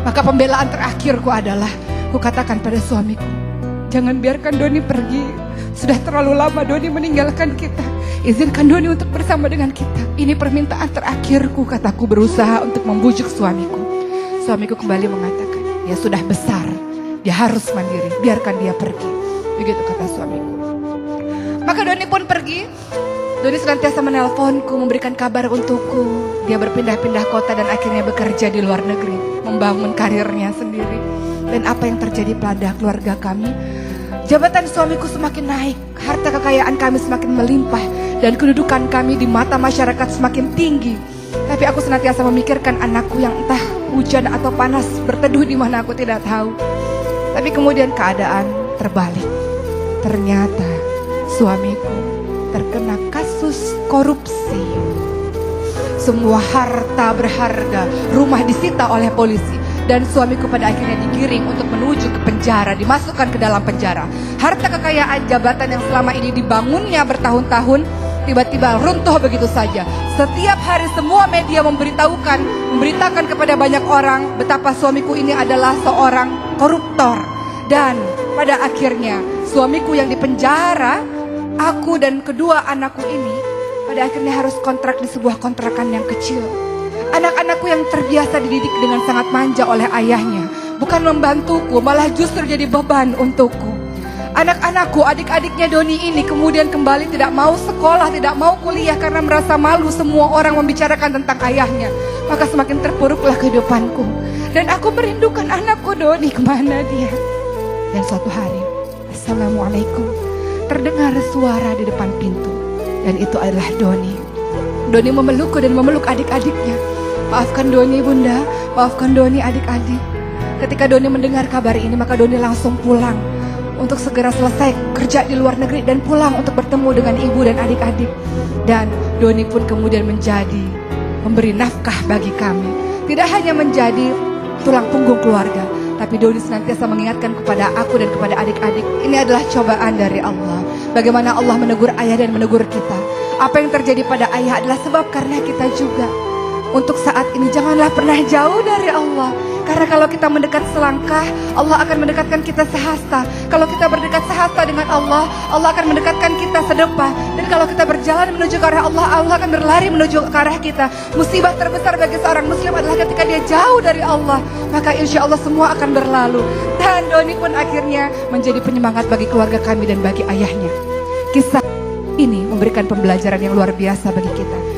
Maka pembelaan terakhirku adalah, ku katakan pada suamiku, jangan biarkan Doni pergi. Sudah terlalu lama Doni meninggalkan kita. Izinkan Doni untuk bersama dengan kita. Ini permintaan terakhirku, kataku berusaha untuk membujuk suamiku. Suamiku kembali mengatakan, dia sudah besar, dia harus mandiri, biarkan dia pergi. Begitu kata suamiku. Maka Doni pun pergi. Doni senantiasa menelponku, memberikan kabar untukku. Dia berpindah-pindah kota dan akhirnya bekerja di luar negeri, membangun karirnya sendiri. Dan apa yang terjadi pada keluarga kami? Jabatan suamiku semakin naik, harta kekayaan kami semakin melimpah, dan kedudukan kami di mata masyarakat semakin tinggi. Tapi aku senantiasa memikirkan anakku yang entah hujan atau panas berteduh di mana aku tidak tahu. Tapi kemudian keadaan terbalik. Ternyata suamiku terkena kasus korupsi. Semua harta berharga, rumah disita oleh polisi, dan suamiku pada akhirnya digiring untuk menuju ke penjara, dimasukkan ke dalam penjara. Harta kekayaan jabatan yang selama ini dibangunnya bertahun-tahun tiba-tiba runtuh begitu saja. Setiap hari semua media memberitakan kepada banyak orang betapa suamiku ini adalah seorang koruptor. Dan pada akhirnya suamiku yang dipenjara, aku dan kedua anakku ini pada akhirnya harus kontrak di sebuah kontrakan yang kecil. Anak-anakku yang terbiasa dididik dengan sangat manja oleh ayahnya, bukan membantuku, malah justru jadi beban untukku. Anak-anakku, adik-adiknya Doni ini kemudian kembali tidak mau sekolah, tidak mau kuliah karena merasa malu semua orang membicarakan tentang ayahnya. Maka semakin terpuruklah kehidupanku. Dan aku merindukan anakku Doni, kemana dia? Dan suatu hari, Assalamualaikum, terdengar suara di depan pintu. Dan itu adalah Doni. Doni memelukku dan memeluk adik-adiknya. Maafkan Doni bunda, maafkan Doni adik-adik. Ketika Doni mendengar kabar ini, maka Doni langsung pulang untuk segera selesai kerja di luar negeri dan pulang untuk bertemu dengan ibu dan adik-adik. Dan Doni pun kemudian menjadi memberi nafkah bagi kami. Tidak hanya menjadi tulang punggung keluarga, tapi Doni senantiasa mengingatkan kepada aku dan kepada adik-adik, ini adalah cobaan dari Allah. Bagaimana Allah menegur ayah dan menegur kita. Apa yang terjadi pada ayah adalah sebab karena kita juga. Untuk saat ini janganlah pernah jauh dari Allah. Karena kalau kita mendekat selangkah, Allah akan mendekatkan kita sehasta. Kalau kita berdekat sehasta dengan Allah, Allah akan mendekatkan kita sedepah. Dan kalau kita berjalan menuju ke arah Allah, Allah akan berlari menuju ke arah kita. Musibah terbesar bagi seorang muslim adalah ketika dia jauh dari Allah. Maka insya Allah semua akan berlalu. Dan Doni pun akhirnya menjadi penyemangat bagi keluarga kami dan bagi ayahnya. Kisah ini memberikan pembelajaran yang luar biasa bagi kita.